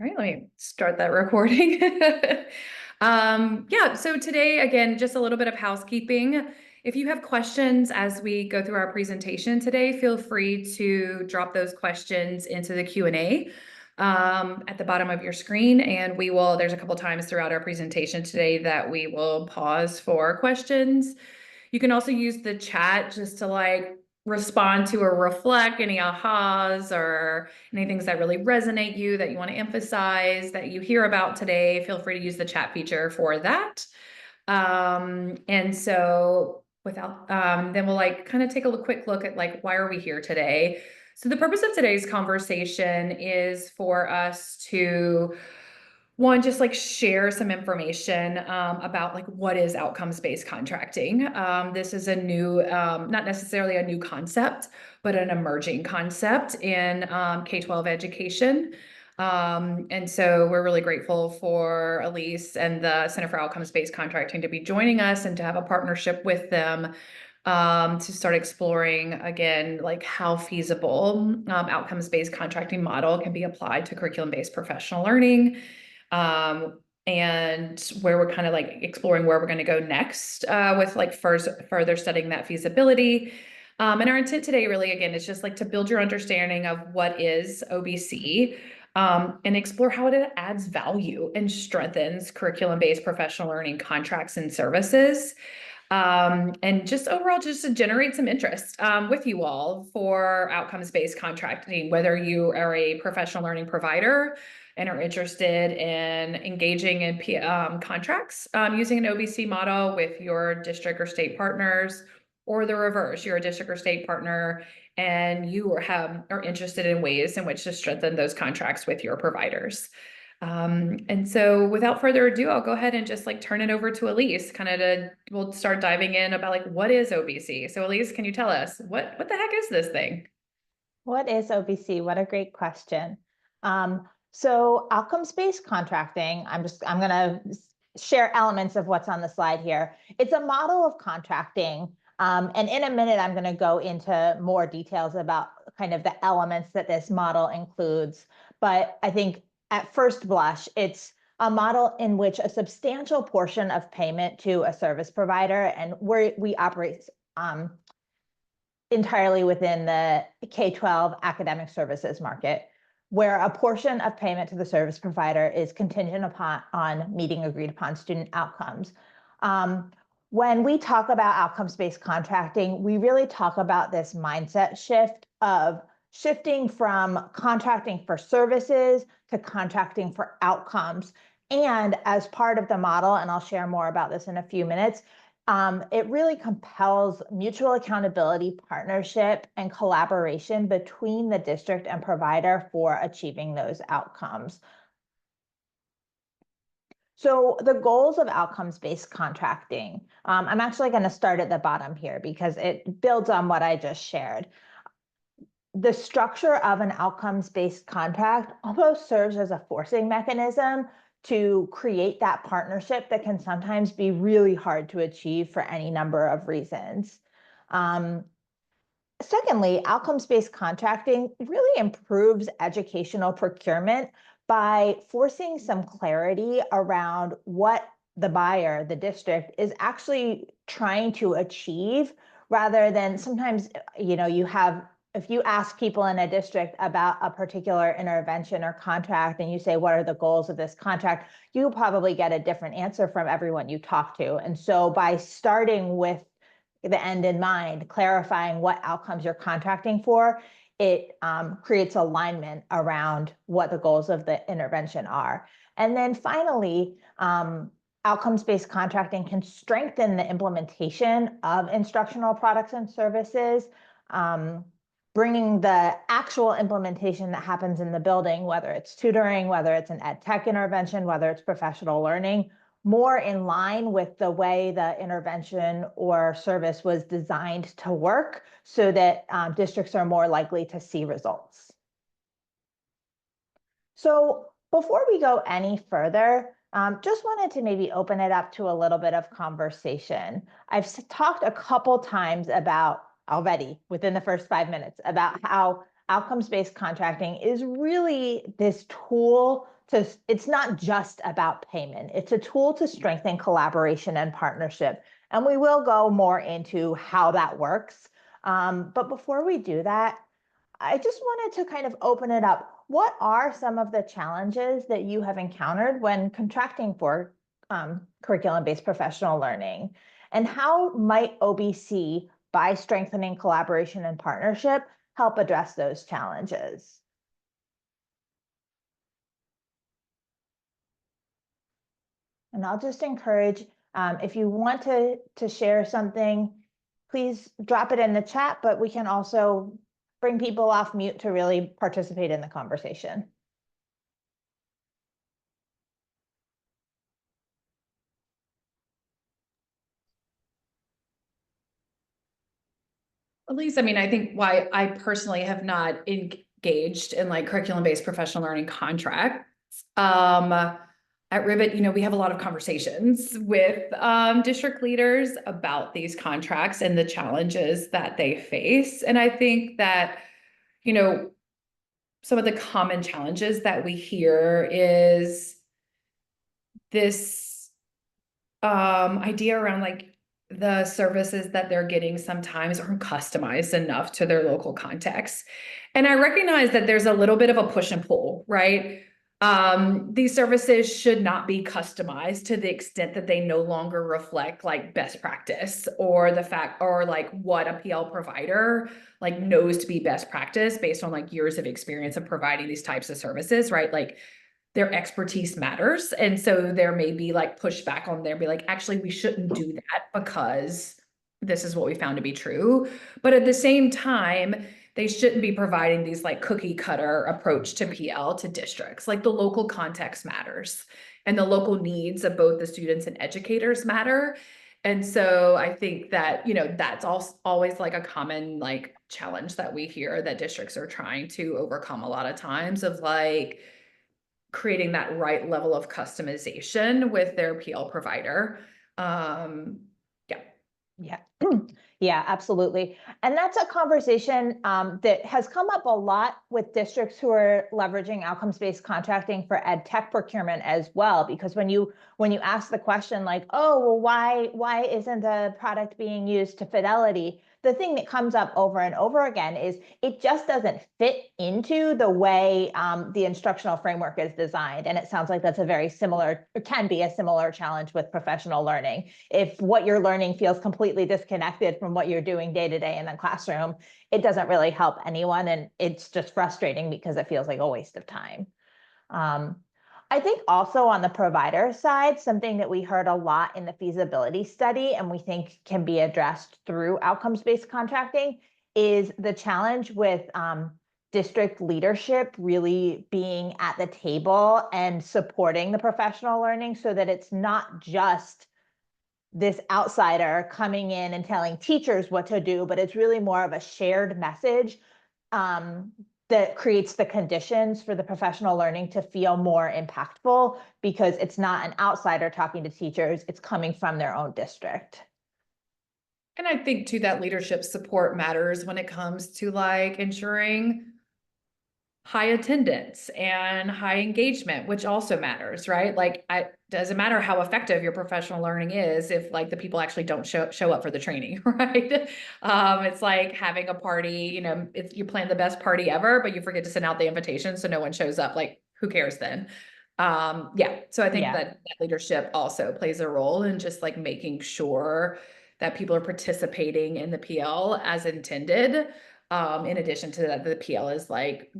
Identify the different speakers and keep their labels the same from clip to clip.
Speaker 1: All right, let me start that recording. Yeah, so today, again, just a little bit of housekeeping. If you have questions as we go through our presentation today, feel free to drop those questions into the Q&A at the bottom of your screen. And there's a couple times throughout our presentation today that we will pause for questions. You can also use the chat just to respond to or reflect any ahas or any things that really resonate you that you want to emphasize that you hear about today. Feel free to use the chat feature for that. And so then we'll kind of take a quick look at why are we here today? So the purpose of today's conversation is for us to just share some information about what is outcomes-based contracting. This is a new, not necessarily a new concept, but an emerging concept in K-12 education. And so we're really grateful for Elise and the Center for Outcomes-Based Contracting to be joining us and to have a partnership with them to start exploring again, how feasible outcomes-based contracting model can be applied to curriculum-based professional learning. And where we're kind of exploring where we're going to go next with further studying that feasibility. And our intent today really, again, is just to build your understanding of what is OBC and explore how it adds value and strengthens curriculum-based professional learning contracts and services. And just overall, just to generate some interest with you all for outcomes-based contracting, whether you are a professional learning provider and are interested in engaging in contracts using an OBC model with your district or state partners, or the reverse, you're a district or state partner and you are interested in ways in which to strengthen those contracts with your providers. And so without further ado, I'll go ahead and just turn it over to Elise, we'll start diving in about what is OBC. So Elise, can you tell us what the heck is this thing?
Speaker 2: What is OBC? What a great question. So outcomes-based contracting, I'm going to share elements of what's on the slide here. It's a model of contracting. And in a minute, I'm going to go into more details about kind of the elements that this model includes. But I think at first blush, it's a model in which a substantial portion of payment to a service provider, and we operate entirely within the K-12 academic services market, where a portion of payment to the service provider is contingent on meeting agreed upon student outcomes. When we talk about outcomes-based contracting, we really talk about this mindset shift of shifting from contracting for services to contracting for outcomes. And as part of the model, and I'll share more about this in a few minutes, it really compels mutual accountability, partnership, and collaboration between the district and provider for achieving those outcomes. So the goals of outcomes-based contracting, I'm actually going to start at the bottom here because it builds on what I just shared. The structure of an outcomes-based contract almost serves as a forcing mechanism to create that partnership that can sometimes be really hard to achieve for any number of reasons. Secondly, outcomes-based contracting really improves educational procurement by forcing some clarity around what the buyer, the district, is actually trying to achieve, rather than sometimes, if you ask people in a district about a particular intervention or contract and you say, what are the goals of this contract, you probably get a different answer from everyone you talk to. And so by starting with the end in mind, clarifying what outcomes you're contracting for, it creates alignment around what the goals of the intervention are. And then finally, outcomes-based contracting can strengthen the implementation of instructional products and services, bringing the actual implementation that happens in the building, whether it's tutoring, whether it's an ed tech intervention, whether it's professional learning, more in line with the way the intervention or service was designed to work, so that districts are more likely to see results. So before we go any further, just wanted to maybe open it up to a little bit of conversation. I've talked a couple times about already within the first 5 minutes about how outcomes-based contracting is really this tool it's not just about payment. It's a tool to strengthen collaboration and partnership. And we will go more into how that works. But before we do that, I just wanted to kind of open it up. What are some of the challenges that you have encountered when contracting for curriculum-based professional learning? And how might OBC, by strengthening collaboration and partnership, help address those challenges? And I'll just encourage, if you want to share something, please drop it in the chat, but we can also bring people off mute to really participate in the conversation.
Speaker 1: At least, I mean, I think why I personally have not engaged in like curriculum-based professional learning contracts. At Rivet, we have a lot of conversations with district leaders about these contracts and the challenges that they face. And I think that, some of the common challenges that we hear is this idea around like the services that they're getting sometimes aren't customized enough to their local context. And I recognize that there's a little bit of a push and pull, right? These services should not be customized to the extent that they no longer reflect like best practice or the fact or like what a PL provider like knows to be best practice based on like years of experience of providing these types of services, right? Like their expertise matters. And so there may be like pushback on there, be like, actually, we shouldn't do that because this is what we found to be true. But at the same time, they shouldn't be providing these like cookie cutter approach to PL to districts. Like the local context matters and the local needs of both the students and educators matter. And so I think that, that's also always like a common like challenge that we hear that districts are trying to overcome a lot of times of like, creating that right level of customization with their PL provider.
Speaker 2: Yeah. Yeah, absolutely. And that's a conversation that has come up a lot with districts who are leveraging outcomes-based contracting for ed tech procurement as well. Because when you ask the question like, oh, well, why isn't the product being used to fidelity? The thing that comes up over and over again is it just doesn't fit into the way the instructional framework is designed. And it sounds like that's can be a similar challenge with professional learning. If what you're learning feels completely disconnected from what you're doing day to day in the classroom, it doesn't really help anyone. And it's just frustrating because it feels like a waste of time. I think also on the provider side, something that we heard a lot in the feasibility study and we think can be addressed through outcomes-based contracting is the challenge with district leadership really being at the table and supporting the professional learning so that it's not just this outsider coming in and telling teachers what to do, but it's really more of a shared message that creates the conditions for the professional learning to feel more impactful because it's not an outsider talking to teachers, it's coming from their own district.
Speaker 1: And I think too that leadership support matters when it comes to like ensuring high attendance and high engagement, which also matters, right? Like, doesn't matter how effective your professional learning is if like the people actually don't show up for the training, right? It's like having a party, you plan the best party ever, but you forget to send out the invitation so no one shows up. Like, who cares then? So I think that leadership also plays a role in just like making sure that people are participating in the PL as intended. In addition to that, the PL is like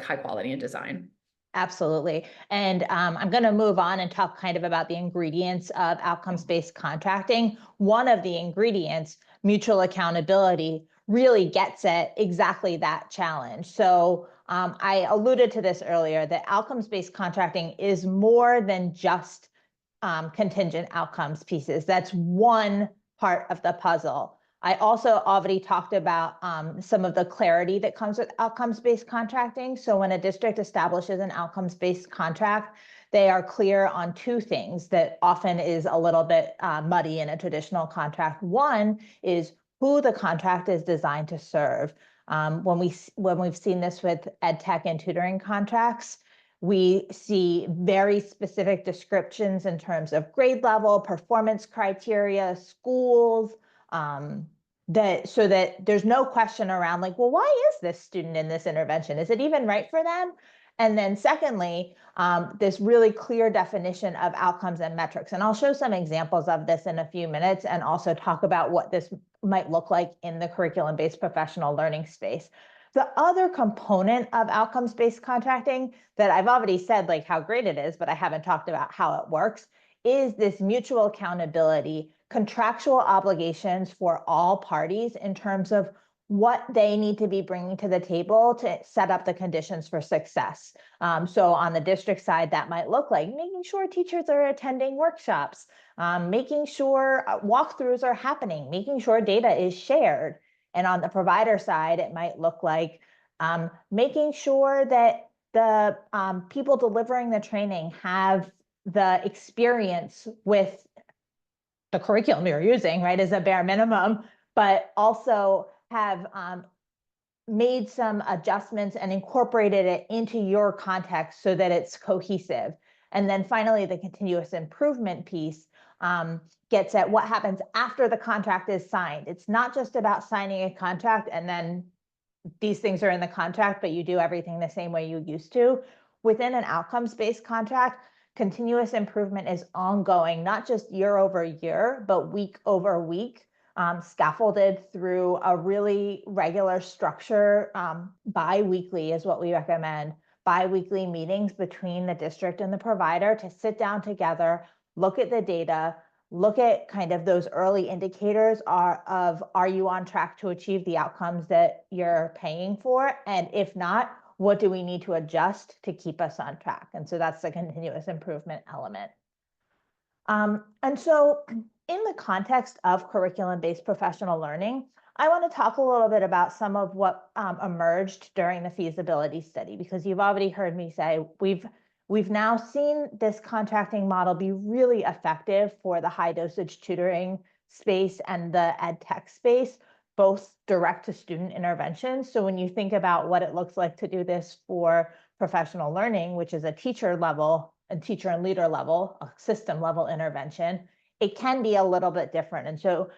Speaker 1: high quality in design.
Speaker 2: Absolutely. And I'm going to move on and talk kind of about the ingredients of outcomes-based contracting. One of the ingredients, mutual accountability, really gets at exactly that challenge. So I alluded to this earlier, that outcomes-based contracting is more than just contingent outcomes pieces. That's one part of the puzzle. I also already talked about some of the clarity that comes with outcomes-based contracting. So when a district establishes an outcomes-based contract, they are clear on two things that often is a little bit muddy in a traditional contract. One is who the contract is designed to serve. When we've seen this with ed tech and tutoring contracts, We see very specific descriptions in terms of grade level, performance criteria, schools, so that there's no question around like, well, why is this student in this intervention? Is it even right for them? And then secondly, this really clear definition of outcomes and metrics. And I'll show some examples of this in a few minutes and also talk about what this might look like in the curriculum-based professional learning space. The other component of outcomes-based contracting that I've already said like how great it is, but I haven't talked about how it works, is this mutual accountability, contractual obligations for all parties in terms of what they need to be bringing to the table to set up the conditions for success. So on the district side, that might look like making sure teachers are attending workshops, making sure walkthroughs are happening, making sure data is shared. And on the provider side, it might look like making sure that the people delivering the training have the experience with the curriculum you're using, right, as a bare minimum, but also have made some adjustments and incorporated it into your context so that it's cohesive. And then finally, the continuous improvement piece gets at what happens after the contract is signed. It's not just about signing a contract and then these things are in the contract, but you do everything the same way you used to. Within an outcomes-based contract, continuous improvement is ongoing, not just year over year, but week over week, scaffolded through a really regular structure. Bi-weekly is what we recommend. Bi-weekly meetings between the district and the provider to sit down together, look at the data, look at kind of those early indicators are you on track to achieve the outcomes that you're paying for? And if not, what do we need to adjust to keep us on track? And so that's the continuous improvement element. And so in the context of curriculum-based professional learning, I want to talk a little bit about some of what emerged during the feasibility study, because you've already heard me say we've now seen this contracting model be really effective for the high dosage tutoring space and the ed tech space, both direct to student interventions. So when you think about what it looks like to do this for professional learning, which is a teacher level, a teacher and leader level, a system level intervention, it can be a little bit different. And so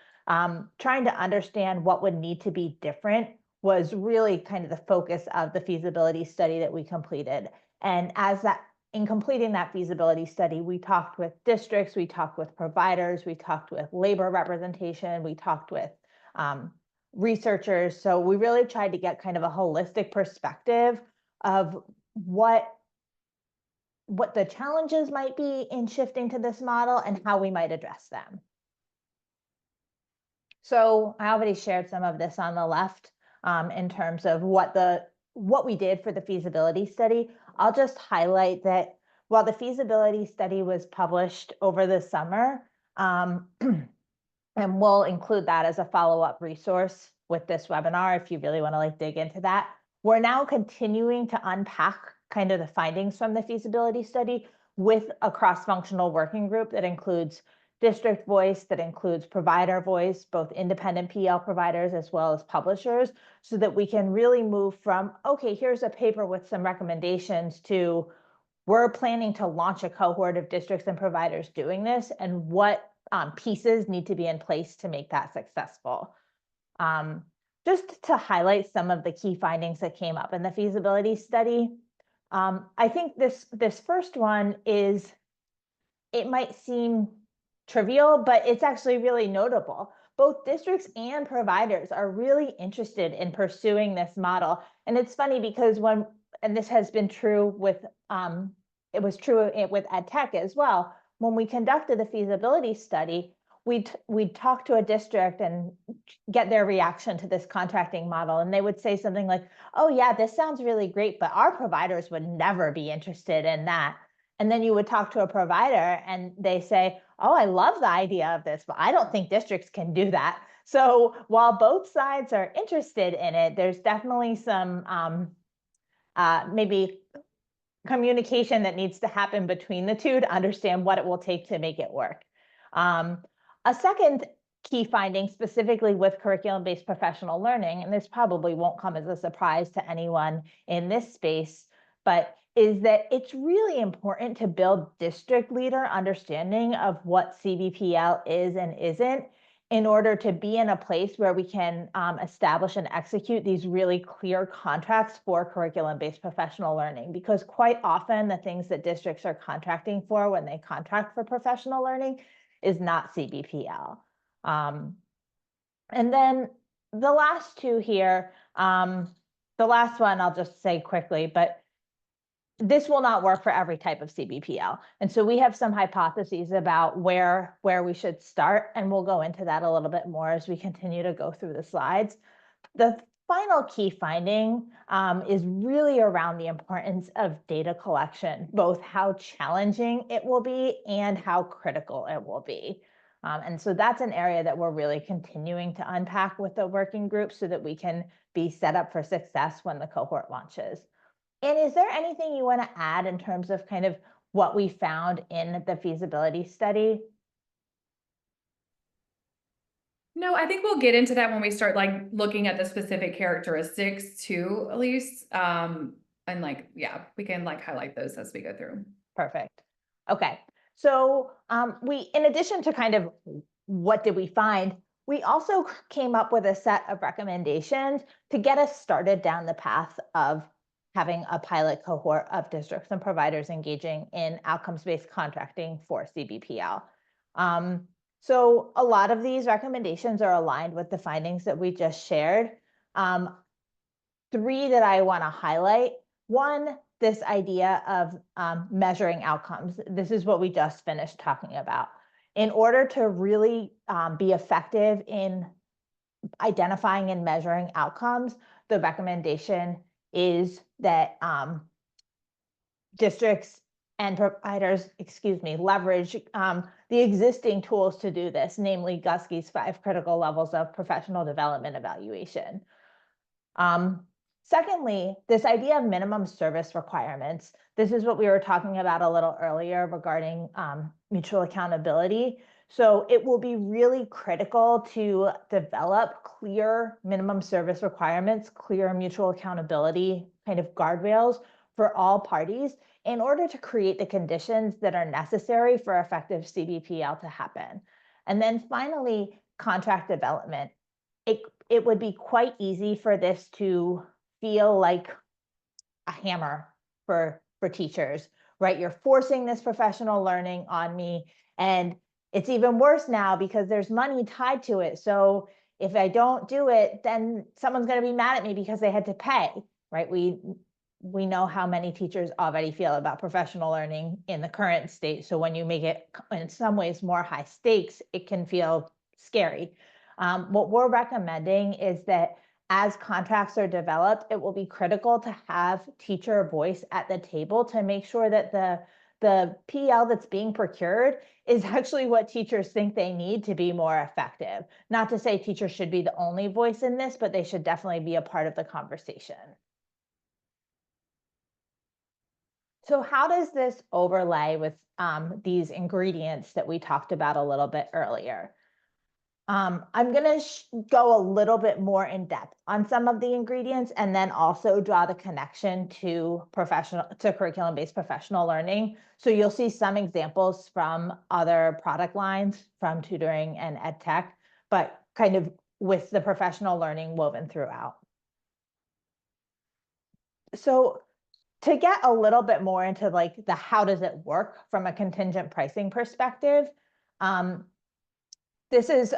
Speaker 2: trying to understand what would need to be different was really kind of the focus of the feasibility study that we completed. And in completing that feasibility study, we talked with districts, we talked with providers, we talked with labor representation, we talked with researchers. So we really tried to get kind of a holistic perspective of what the challenges might be in shifting to this model and how we might address them. So I already shared some of this on the left in terms of what we did for the feasibility study. I'll just highlight that while the feasibility study was published over the summer, and we'll include that as a follow-up resource with this webinar if you really want to like dig into that, we're now continuing to unpack kind of the findings from the feasibility study with a cross-functional working group that includes district voice, that includes provider voice, both independent PL providers as well as publishers, so that we can really move from, okay, here's a paper with some recommendations to we're planning to launch a cohort of districts and providers doing this, and what pieces need to be in place to make that successful. Just to highlight some of the key findings that came up in the feasibility study, I think this first one is, it might seem trivial, but it's actually really notable. Both districts and providers are really interested in pursuing this model. And it's funny because and this has been true with, it was true with ed tech as well. When we conducted the feasibility study, we'd talk to a district and get their reaction to this contracting model. And they would say something like, oh yeah, this sounds really great, but our providers would never be interested in that. And then you would talk to a provider and they say, oh, I love the idea of this, but I don't think districts can do that. So while both sides are interested in it, there's definitely some maybe communication that needs to happen between the two to understand what it will take to make it work. A second key finding specifically with curriculum-based professional learning, and this probably won't come as a surprise to anyone in this space, but is that it's really important to build district leader understanding of what CBPL is and isn't in order to be in a place where we can establish and execute these really clear contracts for curriculum-based professional learning. Because quite often the things that districts are contracting for when they contract for professional learning is not CBPL. And then the last two here, the last one I'll just say quickly, but this will not work for every type of CBPL. And so we have some hypotheses about where we should start, and we'll go into that a little bit more as we continue to go through the slides. The final key finding is really around the importance of data collection, both how challenging it will be and how critical it will be. And so that's an area that we're really continuing to unpack with the working group so that we can be set up for success when the cohort launches. And is there anything you want to add in terms of kind of what we found in the feasibility study?
Speaker 1: No, I think we'll get into that when we start like looking at the specific characteristics too, Elise. And like, yeah, we can like highlight those as we go through.
Speaker 2: Perfect. Okay. So in addition to kind of what did we find, we also came up with a set of recommendations to get us started down the path of having a pilot cohort of districts and providers engaging in outcomes-based contracting for CBPL. So a lot of these recommendations are aligned with the findings that we just shared. Three that I want to highlight. One, this idea of measuring outcomes. This is what we just finished talking about. In order to really be effective in identifying and measuring outcomes, the recommendation is that districts and providers, leverage the existing tools to do this, namely Guskey's 5 critical levels of professional development evaluation. Secondly, this idea of minimum service requirements. This is what we were talking about a little earlier regarding mutual accountability. So it will be really critical to develop clear minimum service requirements, clear mutual accountability kind of guardrails for all parties in order to create the conditions that are necessary for effective CBPL to happen. And then finally, contract development. It would be quite easy for this to feel like a hammer for teachers, right? You're forcing this professional learning on me, and it's even worse now because there's money tied to it. So if I don't do it, then someone's going to be mad at me because they had to pay, right? We know how many teachers already feel about professional learning in the current state. So when you make it in some ways more high stakes, it can feel scary. What we're recommending is that as contracts are developed, it will be critical to have teacher voice at the table to make sure that the PL that's being procured is actually what teachers think they need to be more effective. Not to say teachers should be the only voice in this, but they should definitely be a part of the conversation. So how does this overlay with these ingredients that we talked about a little bit earlier? I'm going to go a little bit more in depth on some of the ingredients and then also draw the connection to curriculum-based professional learning. So you'll see some examples from other product lines from tutoring and ed tech, but kind of with the professional learning woven throughout. So to get a little bit more into like the how does it work from a contingent pricing perspective, this is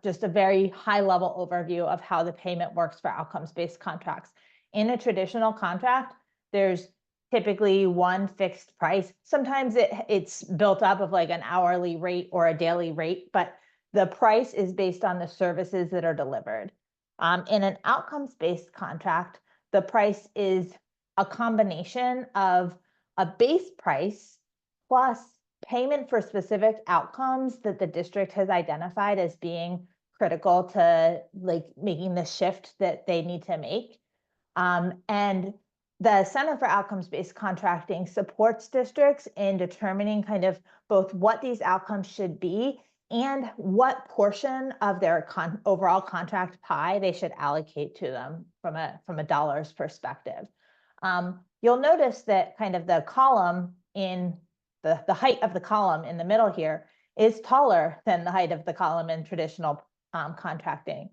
Speaker 2: just a very high-level overview of how the payment works for outcomes-based contracts. In a traditional contract, there's typically one fixed price. Sometimes it's built up of like an hourly rate or a daily rate, but the price is based on the services that are delivered. In an outcomes-based contract, the price is a combination of a base price plus payment for specific outcomes that the district has identified as being critical to like making the shift that they need to make. And the Center for Outcomes-Based Contracting supports districts in determining kind of both what these outcomes should be and what portion of their overall contract pie they should allocate to them from a dollars perspective. you'll notice that kind of the column in the height of the column in the middle here is taller than the height of the column in traditional contracting.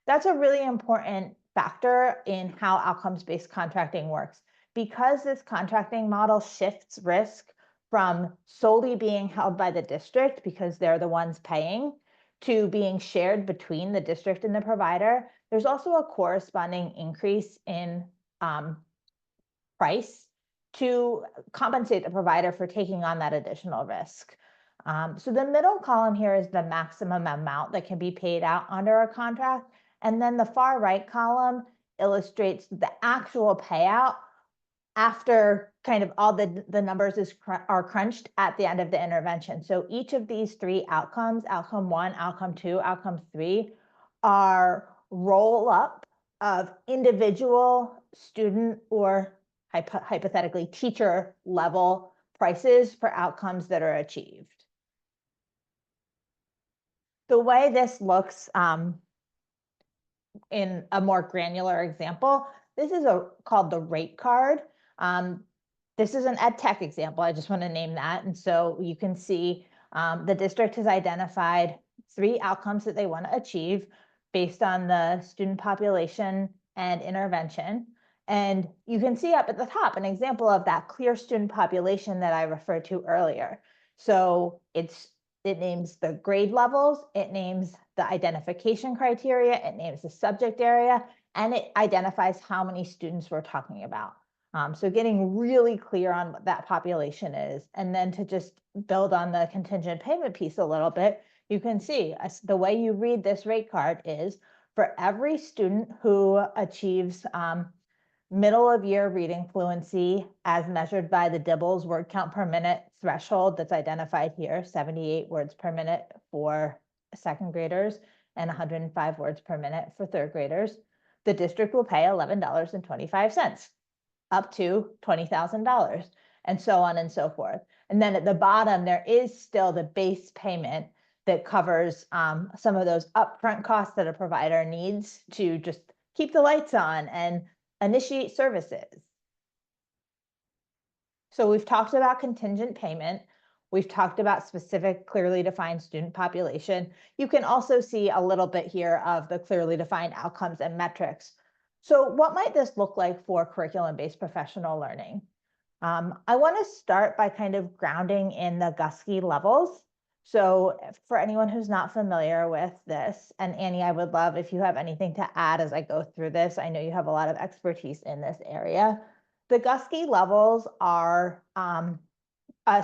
Speaker 2: That's a really important factor in how outcomes-based contracting works. Because this contracting model shifts risk from solely being held by the district because they're the ones paying to being shared between the district and the provider, there's also a corresponding increase in price to compensate the provider for taking on that additional risk. So the middle column here is the maximum amount that can be paid out under a contract. And then the far right column illustrates the actual payout after kind of all the numbers are crunched at the end of the intervention. So each of these three outcomes, outcome 1, outcome 2, outcome 3, are roll up of individual student or hypothetically teacher level prices for outcomes that are achieved. The way this looks in a more granular example, this is called the rate card. This is an ed tech example. I just want to name that. And so you can see the district has identified 3 outcomes that they want to achieve based on the student population and intervention. And you can see up at the top an example of that clear student population that I referred to earlier. So it names the grade levels, it names the identification criteria, it names the subject area, and it identifies how many students we're talking about. So getting really clear on what that population is. And then to just build on the contingent payment piece a little bit, you can see the way you read this rate card is for every student who achieves middle of year reading fluency as measured by the DIBELS word count per minute threshold that's identified here, 78 words per minute for second graders and 105 words per minute for third graders, the district will pay $11.25 up to $20,000 and so on and so forth. And then at the bottom, there is still the base payment that covers some of those upfront costs that a provider needs to just keep the lights on and initiate services. So we've talked about contingent payment. We've talked about specific, clearly defined student population. You can also see a little bit here of the clearly defined outcomes and metrics. So what might this look like for curriculum-based professional learning? I want to start by kind of grounding in the Gusky levels. So for anyone who's not familiar with this, and Annie, I would love if you have anything to add as I go through this. I know you have a lot of expertise in this area. The Gusky levels are a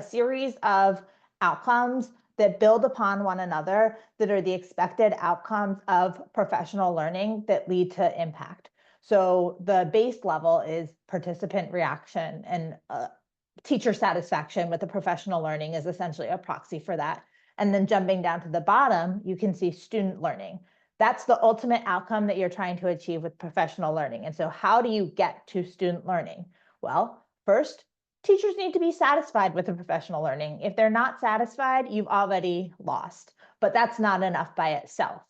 Speaker 2: series of outcomes that build upon one another that are the expected outcomes of professional learning that lead to impact. So the base level is participant reaction, and teacher satisfaction with the professional learning is essentially a proxy for that. And then jumping down to the bottom, you can see student learning. That's the ultimate outcome that you're trying to achieve with professional learning. And so how do you get to student learning? Well, first, teachers need to be satisfied with the professional learning. If they're not satisfied, you've already lost, but that's not enough by itself.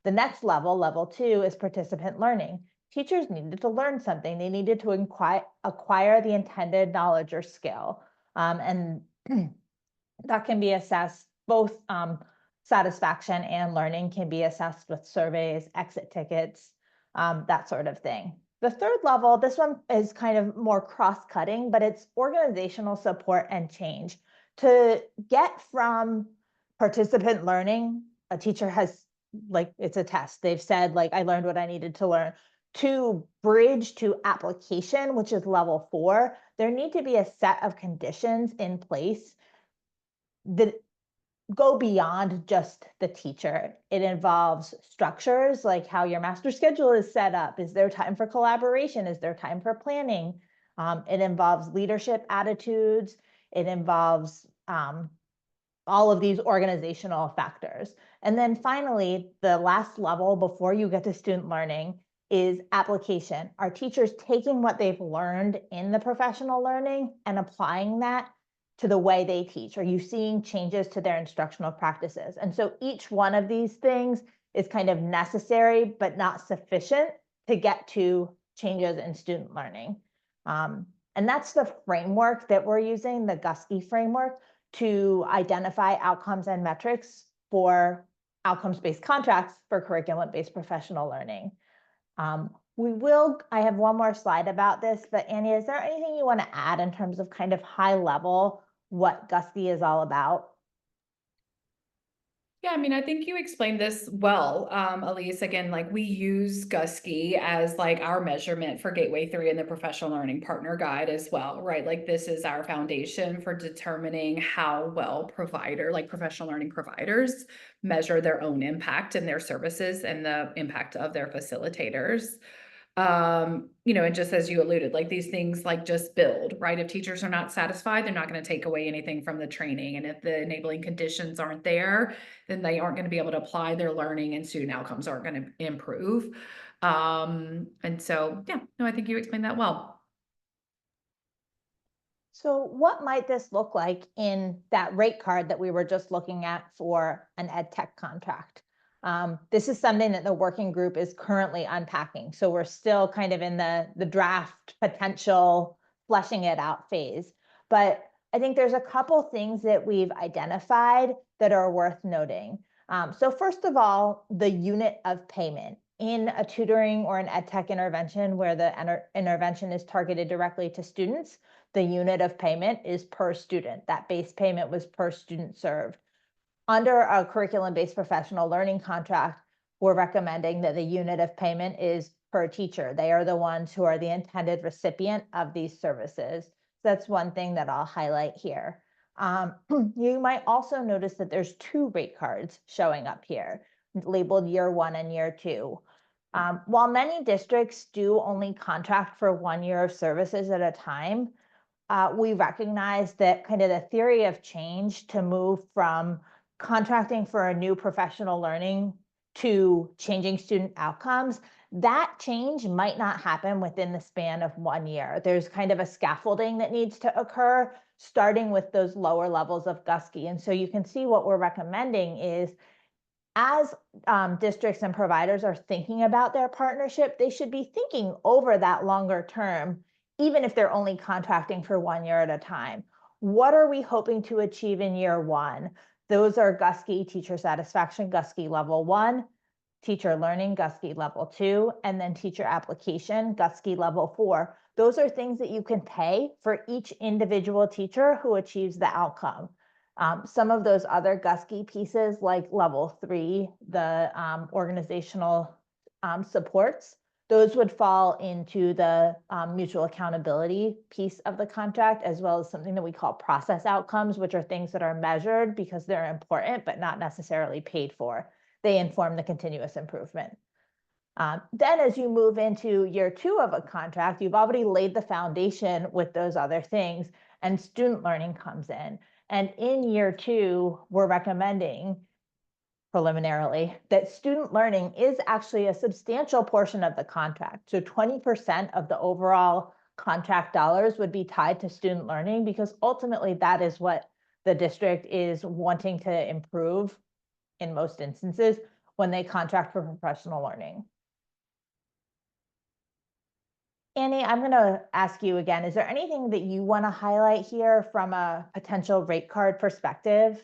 Speaker 2: The next level, level 2, is participant learning. Teachers needed to learn something. They needed to acquire the intended knowledge or skill. And that can be assessed, both satisfaction and learning can be assessed with surveys, exit tickets, that sort of thing. The third level, this one is kind of more cross-cutting, but it's organizational support and change. To get from participant learning, a teacher has, like, it's a test. They've said, like, I learned what I needed to learn, to bridge to application, which is level 4, there need to be a set of conditions in place that go beyond just the teacher. It involves structures, like how your master schedule is set up. Is there time for collaboration? Is there time for planning? It involves leadership attitudes. It involves all of these organizational factors. And then finally, the last level before you get to student learning is application. Are teachers taking what they've learned in the professional learning and applying that to the way they teach? Are you seeing changes to their instructional practices? And so each one of these things is kind of necessary, but not sufficient to get to changes in student learning. And that's the framework that we're using, the Gusky framework, to identify outcomes and metrics for outcomes-based contracts for curriculum-based professional learning. I have one more slide about this, but Annie, is there anything you want to add in terms of kind of high level what Gusky is all about?
Speaker 1: Yeah, I mean, I think you explained this well, Elise. Again, like we use Gusky as like our measurement for Gateway 3 and the Professional Learning Partner Guide as well, right? Like this is our foundation for determining how well professional learning providers measure their own impact in their services and the impact of their facilitators. And just as you alluded, like these things like just build, right? If teachers are not satisfied, they're not going to take away anything from the training. And if the enabling conditions aren't there, then they aren't going to be able to apply their learning and student outcomes aren't going to improve. And so, yeah, no, I think you explained that well.
Speaker 2: So what might this look like in that rate card that we were just looking at for an ed tech contract? This is something that the working group is currently unpacking. So we're still kind of in the draft potential fleshing it out phase. But I think there's a couple things that we've identified that are worth noting. So first of all, the unit of payment. In a tutoring or an ed tech intervention where the intervention is targeted directly to students, the unit of payment is per student. That base payment was per student served. Under a curriculum-based professional learning contract, we're recommending that the unit of payment is per teacher. They are the ones who are the intended recipient of these services. So that's one thing that I'll highlight here. You might also notice that there's 2 rate cards showing up here, labeled year 1 and year 2. While many districts do only contract for 1 year of services at a time, we recognize that kind of the theory of change to move from contracting for a new professional learning to changing student outcomes, that change might not happen within the span of 1 year. There's kind of a scaffolding that needs to occur, starting with those lower levels of Gusky. And so you can see what we're recommending is as districts and providers are thinking about their partnership, they should be thinking over that longer term, even if they're only contracting for 1 year at a time. What are we hoping to achieve in year 1? Those are Gusky teacher satisfaction, Gusky level 1, teacher learning, Gusky level 2, and then teacher application, Gusky level 4. Those are things that you can pay for each individual teacher who achieves the outcome. Some of those other Gusky pieces, like level 3, the organizational supports, those would fall into the mutual accountability piece of the contract, as well as something that we call process outcomes, which are things that are measured because they're important, but not necessarily paid for. They inform the continuous improvement. Then as you move into year 2 of a contract, you've already laid the foundation with those other things, and student learning comes in. And in year 2, we're recommending preliminarily that student learning is actually a substantial portion of the contract. So 20% of the overall contract dollars would be tied to student learning, because ultimately that is what the district is wanting to improve in most instances when they contract for professional learning. Annie, I'm going to ask you again, is there anything that you want to highlight here from a potential rate card perspective?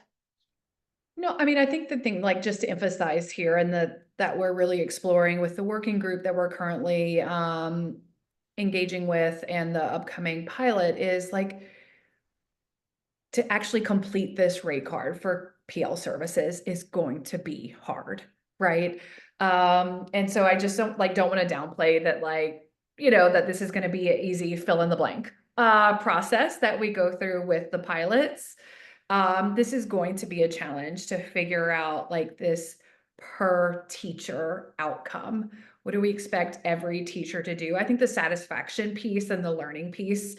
Speaker 1: No, I mean, I think the thing, like, just to emphasize here and that we're really exploring with the working group that we're currently engaging with and the upcoming pilot is like to actually complete this rate card for PL services is going to be hard, right? And so I just don't want to downplay that, that this is going to be an easy fill in the blank process that we go through with the pilots. This is going to be a challenge to figure out like this per teacher outcome. What do we expect every teacher to do? I think the satisfaction piece and the learning piece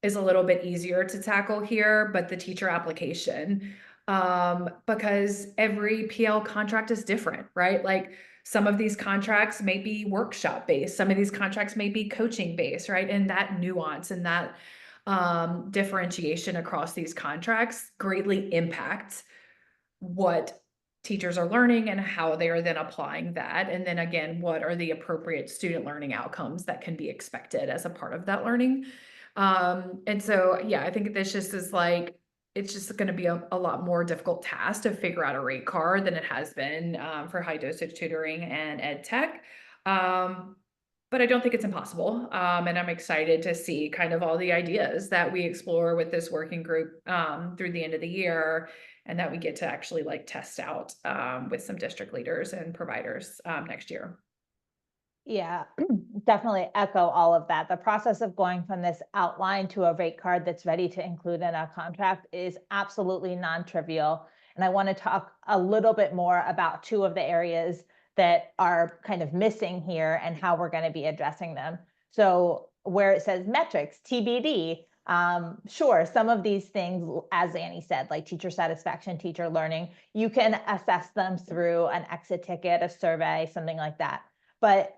Speaker 1: is a little bit easier to tackle here, but the teacher application, because every PL contract is different, right? Like some of these contracts may be workshop based, some of these contracts may be coaching based, right? And that nuance and that differentiation across these contracts greatly impacts what teachers are learning and how they are then applying that. And then again, what are the appropriate student learning outcomes that can be expected as a part of that learning? And so, yeah, I think this just is like, it's just going to be a lot more difficult task to figure out a rate card than it has been for high dosage tutoring and ed tech. Um, but I don't think it's impossible. And I'm excited to see kind of all the ideas that we explore with this working group through the end of the year, and that we get to actually like test out with some district leaders and providers next year.
Speaker 2: Yeah, definitely echo all of that. The process of going from this outline to a rate card that's ready to include in a contract is absolutely non-trivial. And I want to talk a little bit more about two of the areas that are kind of missing here and how we're going to be addressing them. So where it says metrics, TBD, sure, some of these things, as Annie said, like teacher satisfaction, teacher learning, you can assess them through an exit ticket, a survey, something like that. But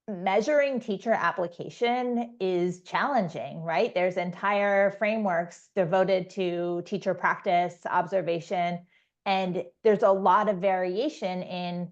Speaker 2: measuring teacher application is challenging, right? There's entire frameworks devoted to teacher practice, observation, and there's a lot of variation in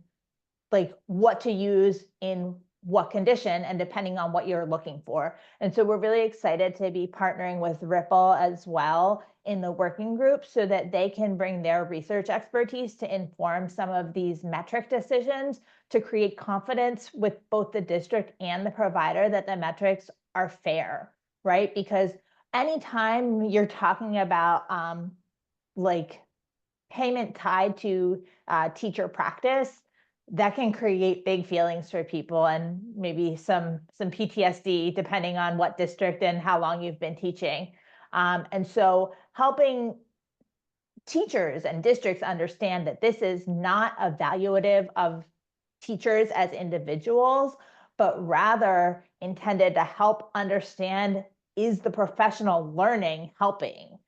Speaker 2: like what to use in what condition and depending on what you're looking for. And so we're really excited to be partnering with Ripple as well in the working group so that they can bring their research expertise to inform some of these metric decisions to create confidence with both the district and the provider that the metrics are fair, right? Because anytime you're talking about like payment tied to teacher practice, that can create big feelings for people and maybe some PTSD depending on what district and how long you've been teaching. And so helping teachers and districts understand that this is not evaluative of teachers as individuals, but rather intended to help understand, is the professional learning helping?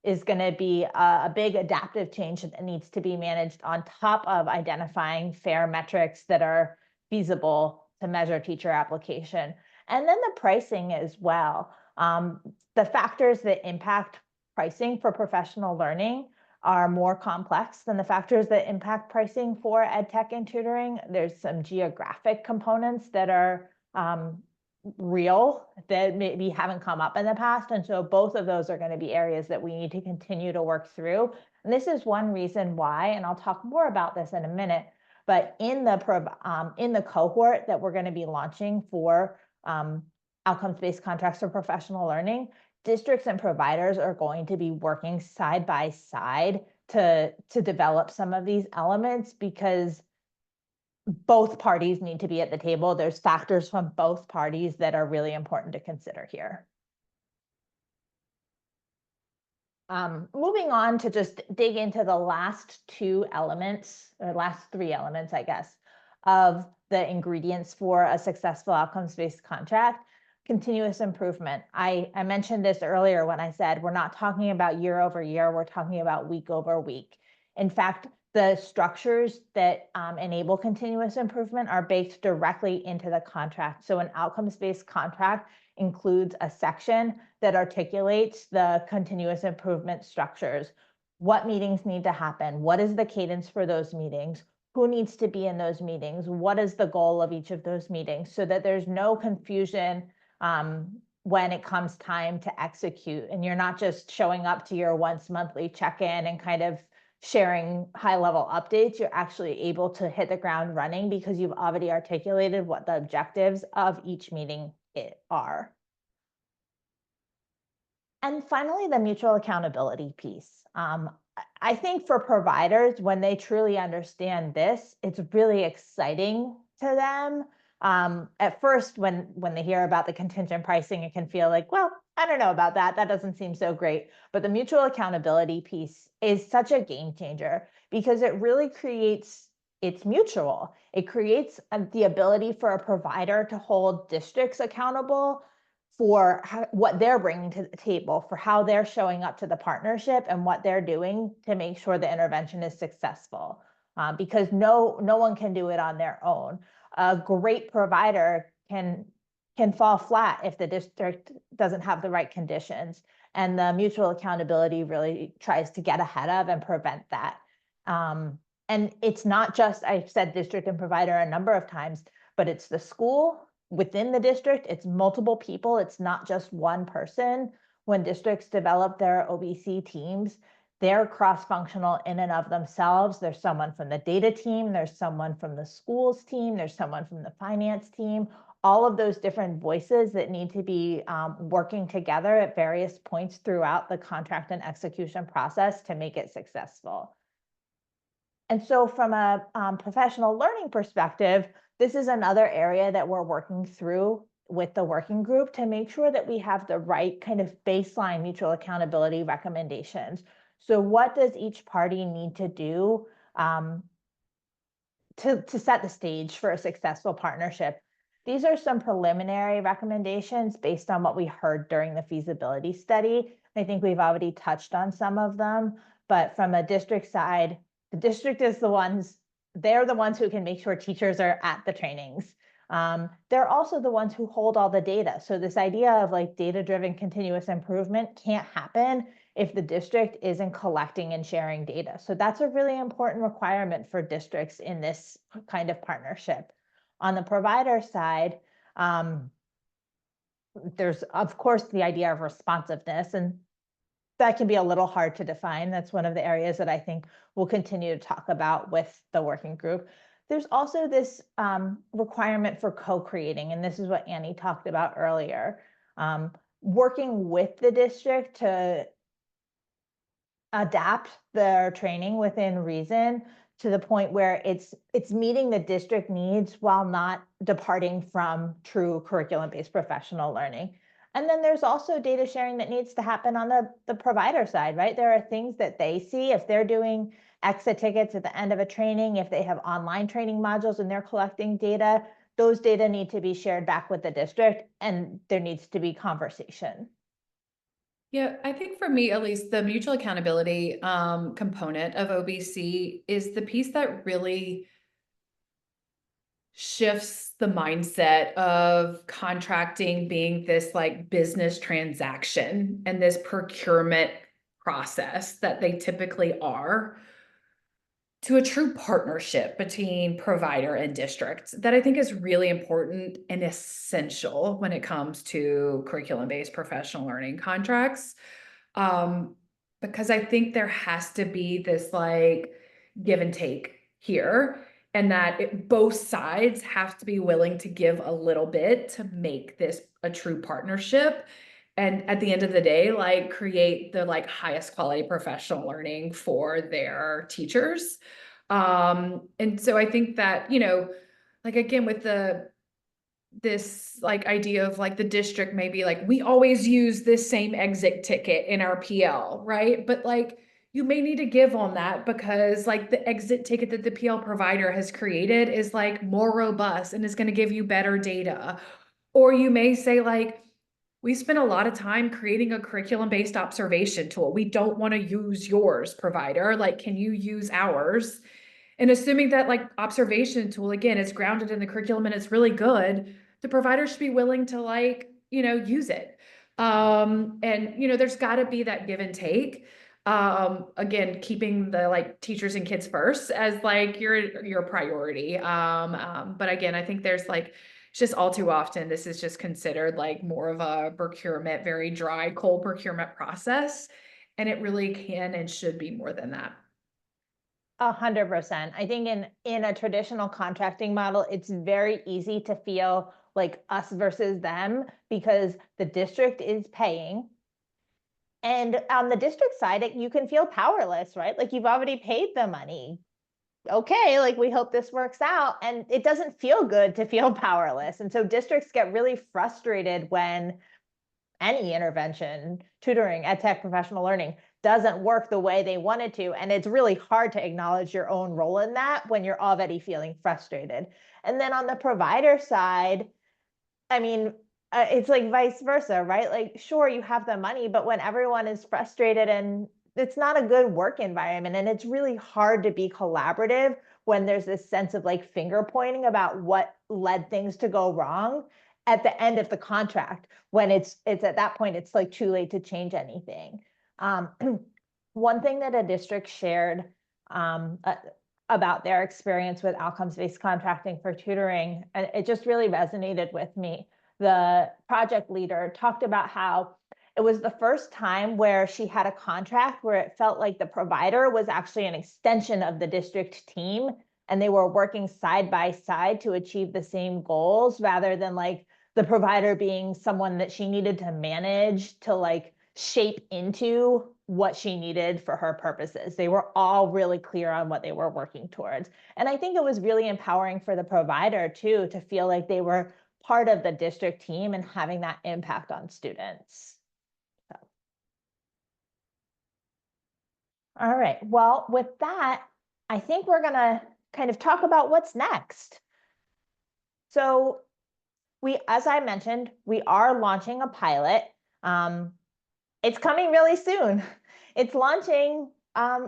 Speaker 2: Is going to be a big adaptive change that needs to be managed on top of identifying fair metrics that are feasible to measure teacher application. And then the pricing as well. The factors that impact pricing for professional learning are more complex than the factors that impact pricing for ed tech and tutoring. There's some geographic components that are real that maybe haven't come up in the past. And so both of those are going to be areas that we need to continue to work through. And this is one reason why, and I'll talk more about this in a minute, but in the cohort that we're going to be launching for outcomes-based contracts for professional learning, districts and providers are going to be working side by side to develop some of these elements because both parties need to be at the table. There's factors from both parties that are really important to consider here. Moving on to just dig into the last two elements, or last three elements, I guess, of the ingredients for a successful outcomes-based contract. Continuous improvement. I mentioned this earlier when I said we're not talking about year over year, we're talking about week over week. In fact, the structures that enable continuous improvement are baked directly into the contract. So an outcomes-based contract includes a section that articulates the continuous improvement structures. What meetings need to happen? What is the cadence for those meetings? Who needs to be in those meetings? What is the goal of each of those meetings? So that there's no confusion when it comes time to execute, and you're not just showing up to your once monthly check-in and kind of sharing high-level updates. You're actually able to hit the ground running because you've already articulated what the objectives of each meeting are. And finally, the mutual accountability piece. I think for providers, when they truly understand this, it's really exciting to them. At first, when they hear about the contingent pricing, it can feel like, well, I don't know about that. That doesn't seem so great. But the mutual accountability piece is such a game changer because it really creates, it's mutual. It creates the ability for a provider to hold districts accountable for what they're bringing to the table, for how they're showing up to the partnership and what they're doing to make sure the intervention is successful. Because no one can do it on their own. A great provider can fall flat if the district doesn't have the right conditions. And the mutual accountability really tries to get ahead of and prevent that. And it's not just, I've said district and provider a number of times, but it's the school within the district, it's multiple people, it's not just one person. When districts develop their OBC teams, they're cross-functional in and of themselves. There's someone from the data team, there's someone from the schools team, there's someone from the finance team, all of those different voices that need to be working together at various points throughout the contract and execution process to make it successful. And so from a professional learning perspective, this is another area that we're working through with the working group to make sure that we have the right kind of baseline mutual accountability recommendations. So what does each party need to do to set the stage for a successful partnership? These are some preliminary recommendations based on what we heard during the feasibility study. I think we've already touched on some of them, but from a district side, the district is they're the ones who can make sure teachers are at the trainings. They're also the ones who hold all the data. So this idea of like data-driven continuous improvement can't happen if the district isn't collecting and sharing data. So that's a really important requirement for districts in this kind of partnership. On the provider side, there's of course the idea of responsiveness, and that can be a little hard to define. That's one of the areas that I think we'll continue to talk about with the working group. There's also this requirement for co-creating, and this is what Annie talked about earlier. Working with the district to adapt their training within reason to the point where it's meeting the district needs while not departing from true curriculum-based professional learning. And then there's also data sharing that needs to happen on the provider side, right? There are things that they see if they're doing exit tickets at the end of a training, if they have online training modules and they're collecting data, those data need to be shared back with the district, and there needs to be conversation.
Speaker 1: Yeah, I think for me, at least, the mutual accountability component of OBC is the piece that really shifts the mindset of contracting being this like business transaction and this procurement process that they typically are, to a true partnership between provider and district that I think is really important and essential when it comes to curriculum-based professional learning contracts. Because I think there has to be this like give and take here, and that both sides have to be willing to give a little bit to make this a true partnership. And at the end of the day, like create the like highest quality professional learning for their teachers. And so I think that, like again, with this like idea of like the district maybe like we always use this same exit ticket in our PL, right? But like you may need to give on that because like the exit ticket that the PL provider has created is like more robust and is going to give you better data. Or you may say like, we spent a lot of time creating a curriculum-based observation tool. We don't want to use yours, provider. Like, can you use ours? And assuming that like observation tool, again, is grounded in the curriculum and it's really good, the provider should be willing to like, use it. And there's got to be that give and take. Again, keeping the like teachers and kids first as like your priority. But again, I think there's like it's just all too often this is just considered like more of a procurement, very dry, cold procurement process. And it really can and should be more than that.
Speaker 2: 100%. I think in a traditional contracting model, it's very easy to feel like us versus them because the district is paying. And on the district side, you can feel powerless, right? Like you've already paid the money. Okay, like we hope this works out. And it doesn't feel good to feel powerless. And so districts get really frustrated when any intervention, tutoring, edtech, professional learning doesn't work the way they wanted to. And it's really hard to acknowledge your own role in that when you're already feeling frustrated. And then on the provider side, I mean, it's like vice versa, right? Like, sure, you have the money, but when everyone is frustrated and it's not a good work environment, and it's really hard to be collaborative when there's this sense of like finger pointing about what led things to go wrong at the end of the contract, when it's at that point, it's like too late to change anything. One thing that a district shared about their experience with outcomes-based contracting for tutoring, and it just really resonated with me. The project leader talked about how it was the first time where she had a contract where it felt like the provider was actually an extension of the district team, and they were working side by side to achieve the same goals, rather than like the provider being someone that she needed to manage to like shape into what she needed for her purposes. They were all really clear on what they were working towards. And I think it was really empowering for the provider too, to feel like they were part of the district team and having that impact on students. So. All right, well, with that, I think we're gonna kind of talk about what's next. So as I mentioned, we are launching a pilot. It's coming really soon. It's launching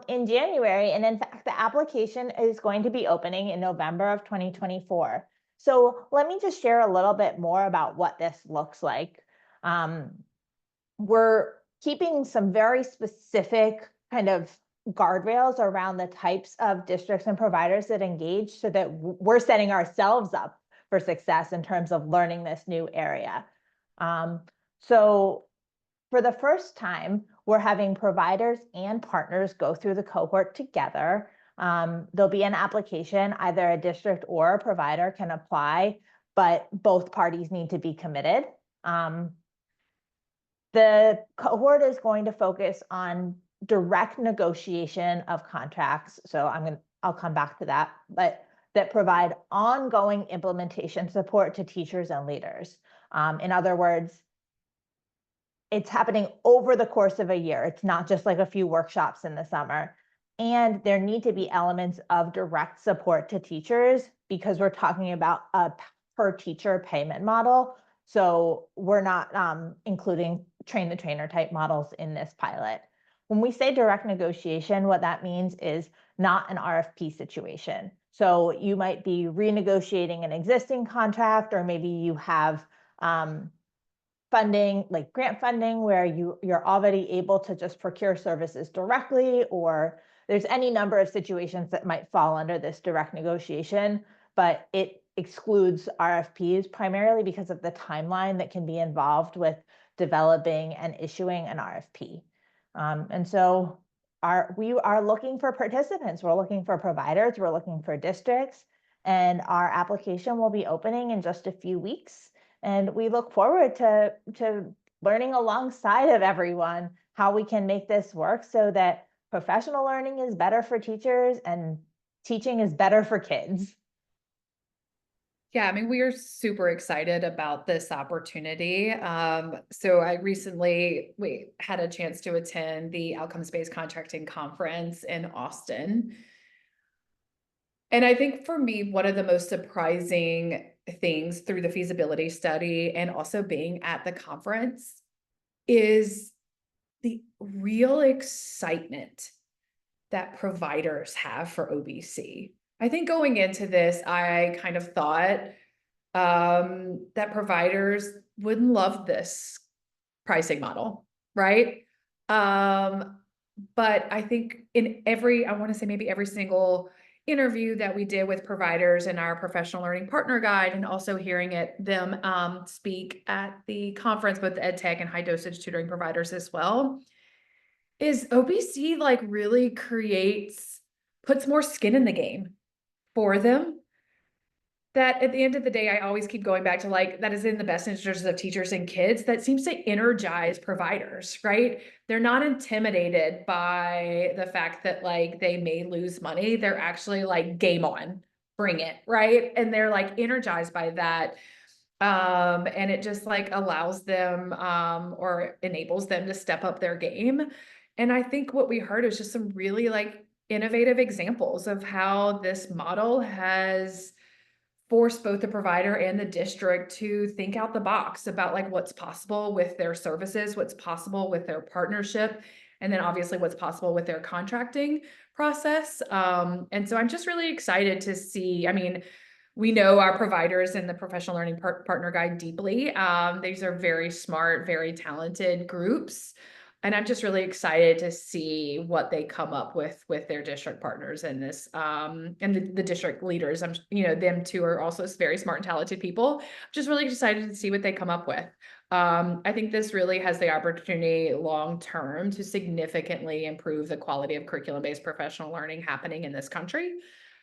Speaker 2: in January. And in fact, the application is going to be opening in November of 2024. So let me just share a little bit more about what this looks like. We're keeping some very specific kind of guardrails around the types of districts and providers that engage, so that we're setting ourselves up for success in terms of learning this new area. So for the first time, we're having providers and partners go through the cohort together. There'll be an application, either a district or a provider can apply, but both parties need to be committed. The cohort is going to focus on direct negotiation of contracts. So I'll come back to that, but that provide ongoing implementation support to teachers and leaders. In other words, it's happening over the course of a year. It's not just like a few workshops in the summer. And there need to be elements of direct support to teachers, because we're talking about a per teacher payment model. So we're not including train the trainer type models in this pilot. When we say direct negotiation, what that means is not an RFP situation. So you might be renegotiating an existing contract, or maybe you have funding, like grant funding, where you're already able to just procure services directly, or there's any number of situations that might fall under this direct negotiation, but it excludes RFPs primarily because of the timeline that can be involved with developing and issuing an RFP. And so we are looking for participants. We're looking for providers. We're looking for districts. And our application will be opening in just a few weeks. And we look forward to learning alongside of everyone how we can make this work, so that professional learning is better for teachers and teaching is better for kids.
Speaker 1: Yeah, I mean, we are super excited about this opportunity. So I recently had a chance to attend the Outcomes-Based Contracting Conference in Austin. And I think for me, one of the most surprising things through the feasibility study and also being at the conference is the real excitement that providers have for OBC. I think going into this, I kind of thought that providers wouldn't love this pricing model, right? But I think I want to say maybe every single interview that we did with providers in our professional learning partner guide, and also hearing them speak at the conference, both the ed tech and high dosage tutoring providers as well, is OBC like really puts more skin in the game for them. That at the end of the day, I always keep going back to like, that is in the best interest of teachers and kids. That seems to energize providers, right? They're not intimidated by the fact that like they may lose money. They're actually like, game on, bring it, right? And they're like energized by that. And it just like allows them or enables them to step up their game. And I think what we heard is just some really like innovative examples of how this model has forced both the provider and the district to think out the box about like what's possible with their services, what's possible with their partnership, and then obviously what's possible with their contracting process. And so I'm just really excited to see, I mean, we know our providers in the professional learning partner guide deeply. These are very smart, very talented groups. And I'm just really excited to see what they come up with their district partners in this, and the district leaders. Them two are also very smart and talented people. Just really excited to see what they come up with. I think this really has the opportunity long term to significantly improve the quality of curriculum-based professional learning happening in this country.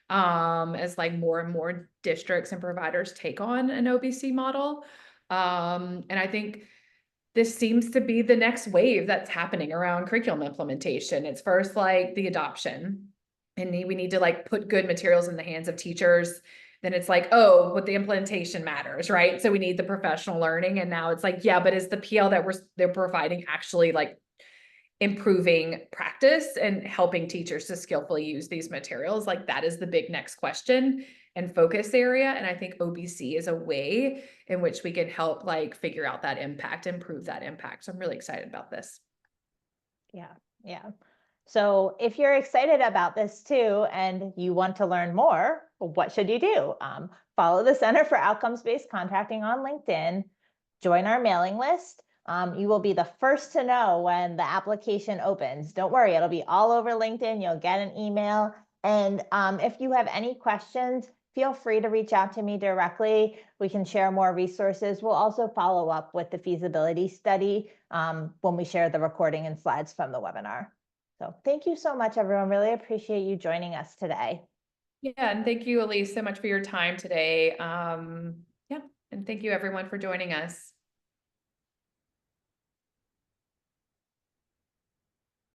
Speaker 1: As like more and more districts and providers take on an OBC model. And I think this seems to be the next wave that's happening around curriculum implementation. It's first like the adoption, and we need to like put good materials in the hands of teachers. Then it's like, oh, but the implementation matters, right? So we need the professional learning. And now it's like, yeah, but is the PL that they're providing actually like improving practice and helping teachers to skillfully use these materials? Like that is the big next question and focus area. And I think OBC is a way in which we can help like figure out that impact, improve that impact. So I'm really excited about this.
Speaker 2: Yeah, yeah. So if you're excited about this too, and you want to learn more, what should you do? Follow the Center for Outcomes-Based Contracting on LinkedIn, join our mailing list. You will be the first to know when the application opens. Don't worry, it'll be all over LinkedIn. You'll get an email. And if you have any questions, feel free to reach out to me directly. We can share more resources. We'll also follow up with the feasibility study when we share the recording and slides from the webinar. So thank you so much, everyone. Really appreciate you joining us today.
Speaker 1: Yeah, and thank you, Elise, so much for your time today. Yeah, and thank you everyone for joining us.